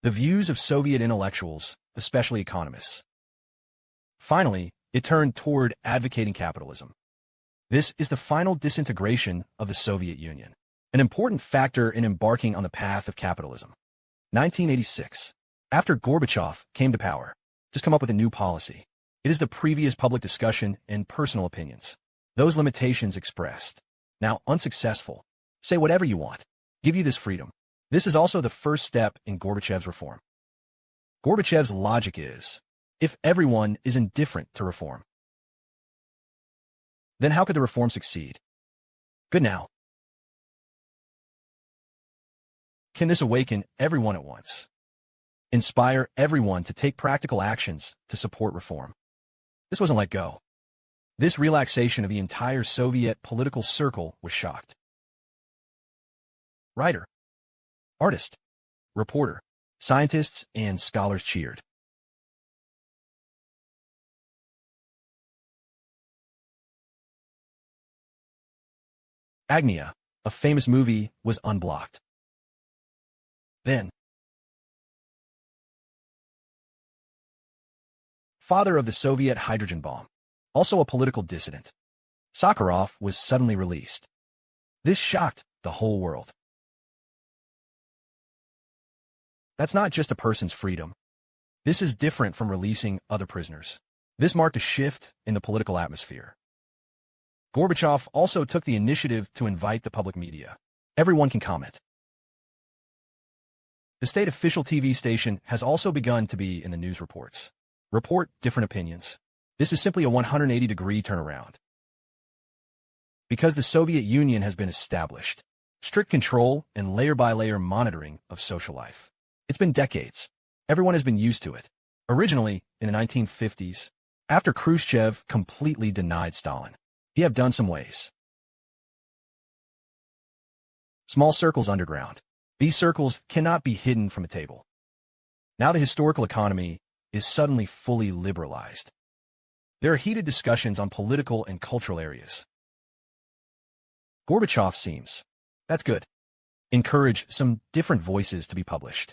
the views of Soviet intellectuals, especially economists. Finally, it turned toward advocating capitalism. This is the final disintegration of the Soviet Union, an important factor in embarking on the path of capitalism. 1986. After Gorbachev came to power, just come up with a new policy. It is the previous public discussion and personal opinions. Those limitations expressed. Now unsuccessful. Say whatever you want. Give you this freedom. This is also the first step in Gorbachev's reform. Gorbachev's logic is, if everyone is indifferent to reform, then how could the reform succeed? Good now. Can this awaken everyone at once? Inspire everyone to take practical actions to support reform? This wasn't let go. This relaxation of the entire Soviet political circle was shocked. Writer, artist, reporter, scientists, and scholars cheered. Agnia, a famous movie, was unblocked. Then, father of the Soviet hydrogen bomb, also a political dissident, Sakharov was suddenly released. This shocked the whole world. That's not just a person's freedom. This is different from releasing other prisoners. This marked a shift in the political atmosphere. Gorbachev also took the initiative to invite the public media. Everyone can comment. The state official TV station has also begun to be in the news reports. Report different opinions. This is simply a 180-degree turnaround. Because the Soviet Union has been established, strict control and layer-by-layer monitoring of social life. It's been decades. Everyone has been used to it. Originally, in the 1950s, after Khrushchev completely denied Stalin, he have done some ways. Small circles underground. These circles cannot be hidden from a table. Now the historical economy is suddenly fully liberalized. There are heated discussions on political and cultural areas. Gorbachev seems, that's good, encourage some different voices to be published.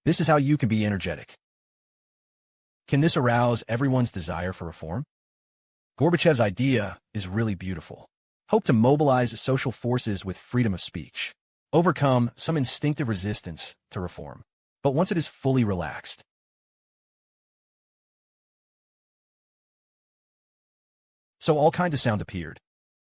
This is how you can be energetic. Can this arouse everyone's desire for reform? Gorbachev's idea is really beautiful. Hope to mobilize social forces with freedom of speech, overcome some instinctive resistance to reform. But once it is fully relaxed, so all kinds of sounds appeared.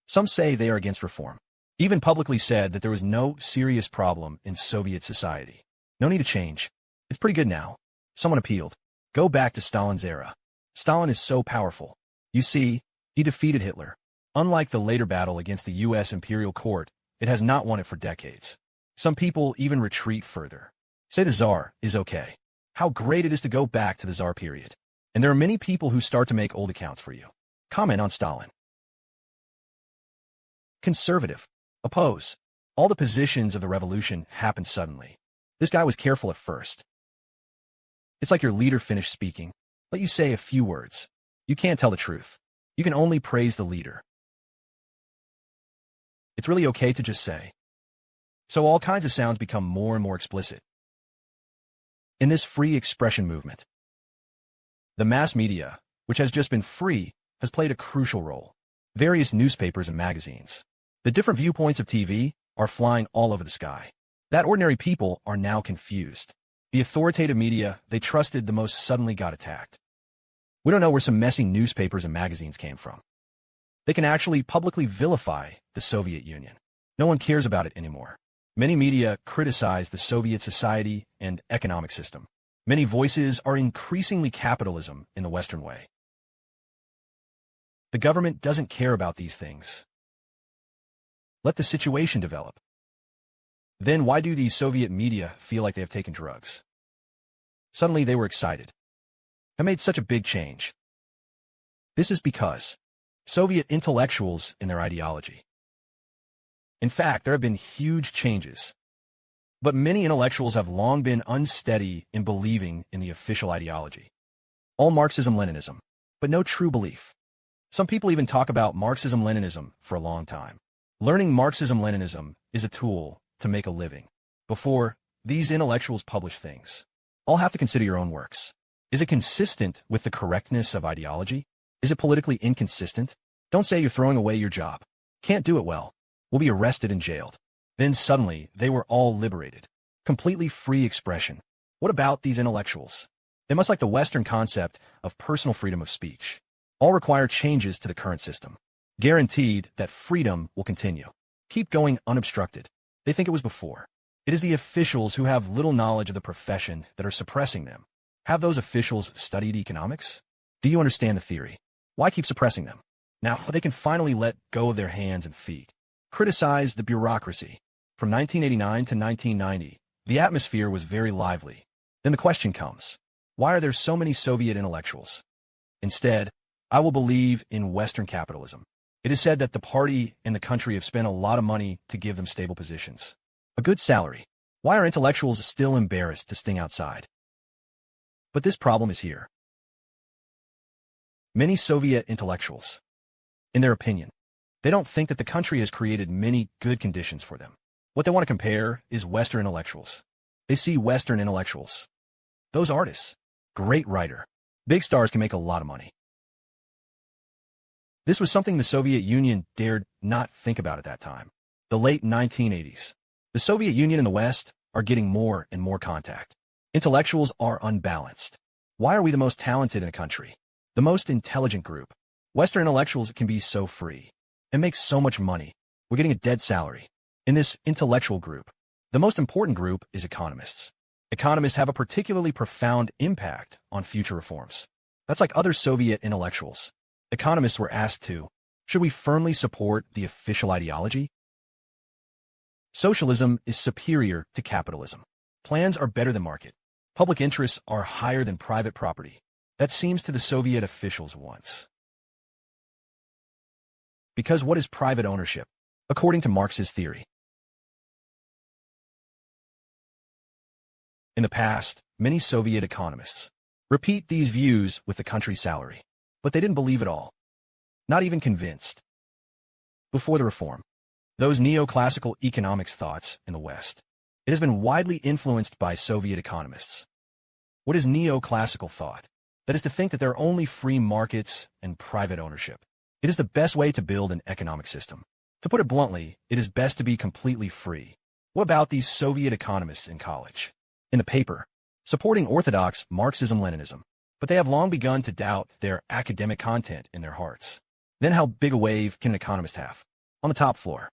Some say they are against reform. Even publicly said that there was no serious problem in Soviet society. No need to change. It's pretty good now. Someone appealed. Go back to Stalin's era. Stalin is so powerful. You see, he defeated Hitler. Unlike the later battle against the U.S. imperial court, it has not won it for decades. Some people even retreat further. Say the Tsar is okay. How great it is to go back to the Tsar period. And there are many people who start to make old accounts for you. Comment on Stalin. Conservative. Oppose. All the positions of the revolution happened suddenly. This guy was careful at first. It's like your leader finished speaking. Let you say a few words. You can't tell the truth. You can only praise the leader. It's really okay to just say. So all kinds of sounds become more and more explicit. In this free expression movement, the mass media, which has just been free, has played a crucial role. Various newspapers and magazines. The different viewpoints of TV are flying all over the sky. That ordinary people are now confused. The authoritative media they trusted the most suddenly got attacked. We don't know where some messy newspapers and magazines came from. They can actually publicly vilify the Soviet Union. No one cares about it anymore. Many media criticize the Soviet society and economic system. Many voices are increasingly capitalism in the Western way. The government doesn't care about these things. Let the situation develop. Then why do these Soviet media feel like they have taken drugs? Suddenly they were excited. I made such a big change. This is because Soviet intellectuals in their ideology. In fact, there have been huge changes. But many intellectuals have long been unsteady in believing in the official ideology. All Marxism-Leninism, but no true belief. Some people even talk about Marxism-Leninism for a long time. Learning Marxism-Leninism is a tool to make a living. Before, these intellectuals publish things. I'll have to consider your own works. Is it consistent with the correctness of ideology? Is it politically inconsistent? Don't say you're throwing away your job. Can't do it well. We'll be arrested and jailed. Then suddenly, they were all liberated. Completely free expression. What about these intellectuals? They must like the Western concept of personal freedom of speech. All require changes to the current system. Guaranteed that freedom will continue. Keep going unobstructed. They think it was before. It is the officials who have little knowledge of the profession that are suppressing them. Have those officials studied economics? Do you understand the theory? Why keep suppressing them? Now they can finally let go of their hands and feet. Criticize the bureaucracy. From 1989 to 1990, the atmosphere was very lively. Then the question comes, why are there so many Soviet intellectuals? Instead, I will believe in Western capitalism. It is said that the party and the country have spent a lot of money to give them stable positions. A good salary. Why are intellectuals still embarrassed to sting outside? But this problem is here. Many Soviet intellectuals, in their opinion, they don't think that the country has created many good conditions for them. What they want to compare is Western intellectuals. They see Western intellectuals. Those artists, great writer, big stars can make a lot of money. This was something the Soviet Union dared not think about at that time. The late 1980s. The Soviet Union and the West are getting more and more contact. Intellectuals are unbalanced. Why are we the most talented in a country? The most intelligent group. Western intellectuals can be so free and make so much money. We're getting a dead salary. In this intellectual group, the most important group is economists. Economists have a particularly profound impact on future reforms. That's like other Soviet intellectuals. Economists were asked to, should we firmly support the official ideology? Socialism is superior to capitalism. Plans are better than market. Public interests are higher than private property. That seems to the Soviet officials once. Because what is private ownership, according to Marx's theory? In the past, many Soviet economists repeat these views with the country's salary, but they didn't believe it all. Not even convinced. Before the reform, those neoclassical economics thoughts in the West, it has been widely influenced by Soviet economists. What is neoclassical thought? That is to think that there are only free markets and private ownership. It is the best way to build an economic system. To put it bluntly, it is best to be completely free. What about these Soviet economists in college? In the paper, supporting orthodox Marxism-Leninism, but they have long begun to doubt their academic content in their hearts. Then how big a wave can an economist have? On the top floor.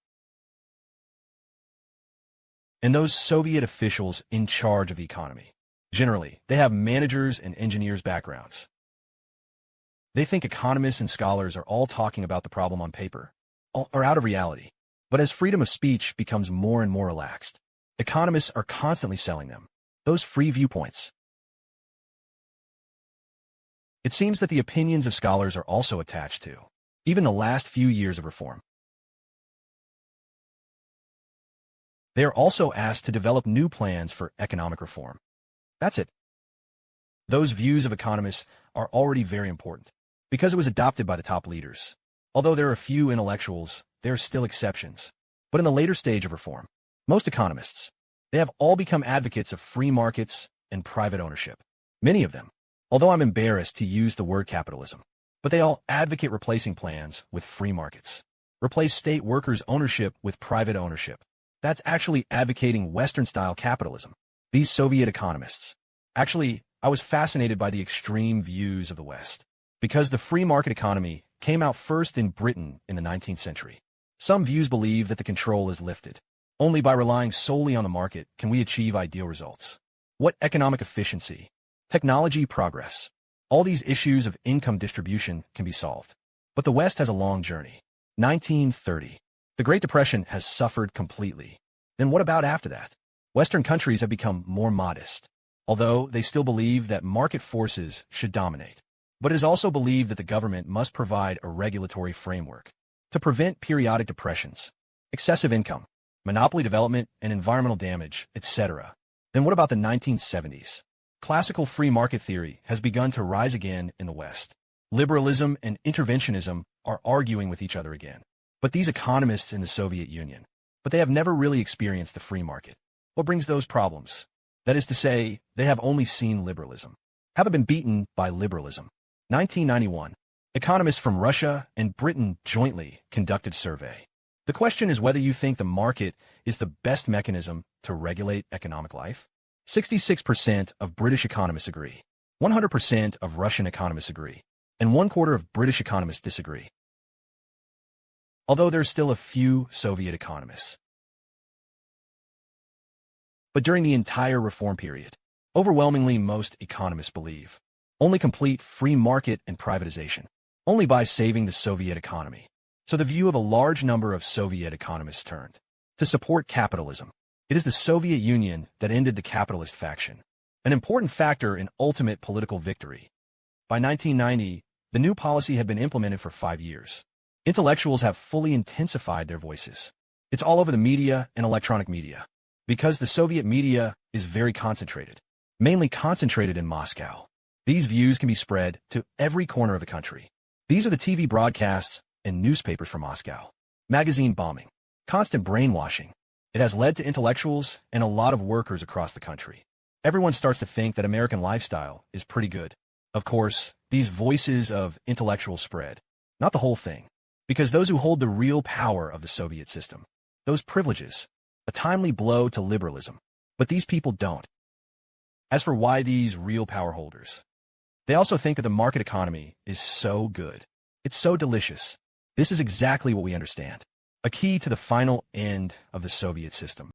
And those Soviet officials in charge of the economy. Generally, they have managers and engineers' backgrounds. They think economists and scholars are all talking about the problem on paper, or out of reality. But as freedom of speech becomes more and more relaxed, economists are constantly selling them those free viewpoints. It seems that the opinions of scholars are also attached to even the last few years of reform. They are also asked to develop new plans for economic reform. That's it. Those views of economists are already very important because it was adopted by the top leaders. Although there are a few intellectuals, there are still exceptions. But in the later stage of reform, most economists, they have all become advocates of free markets and private ownership. Many of them, although I'm embarrassed to use the word capitalism, but they all advocate replacing plans with free markets. Replace state workers' ownership with private ownership. That's actually advocating Western-style capitalism. These Soviet economists. Actually, I was fascinated by the extreme views of the West, because the free market economy came out first in Britain in the 19th century. Some views believe that the control is lifted. Only by relying solely on the market can we achieve ideal results. What economic efficiency, technology progress, all these issues of income distribution can be solved. But the West has a long journey. 1930. The Great Depression has suffered completely. Then what about after that? Western countries have become more modest, although they still believe that market forces should dominate. But it is also believed that the government must provide a regulatory framework to prevent periodic depressions, excessive income, monopoly development, and environmental damage, etc. Then what about the 1970s? Classical free market theory has begun to rise again in the West. Liberalism and interventionism are arguing with each other again. But these economists in the Soviet Union, they have never really experienced the free market. what brings those problems? That is to say, they have only seen liberalism. Haven't been beaten by liberalism. 1991. Economists from Russia and Britain jointly conducted survey. The question is whether you think the market is the best mechanism to regulate economic life. 66% of British economists agree. 100% of Russian economists agree. And 1/4 of British economists disagree. Although there's still a few Soviet economists. But during the entire reform period, overwhelmingly most economists believe only complete free market and privatization, only by saving the Soviet economy. So the view of a large number of Soviet economists turned to support capitalism. It is the Soviet Union that ended the capitalist faction, an important factor in ultimate political victory. By 1990, the new policy had been implemented for 5 years. Intellectuals have fully intensified their voices. It's all over the media and electronic media. Because the Soviet media is very concentrated, mainly concentrated in Moscow. These views can be spread to every corner of the country. These are the TV broadcasts and newspapers from Moscow. Magazine bombing, constant brainwashing. It has led to intellectuals and a lot of workers across the country. Everyone starts to think that American lifestyle is pretty good. Of course, these voices of intellectuals spread, not the whole thing, because those who hold the real power of the Soviet system, those privileges, a timely blow to liberalism. But these people don't. As for why these real power holders, they also think that the market economy is so good. It's so delicious. This is exactly what we understand. A key to the final end of the Soviet system.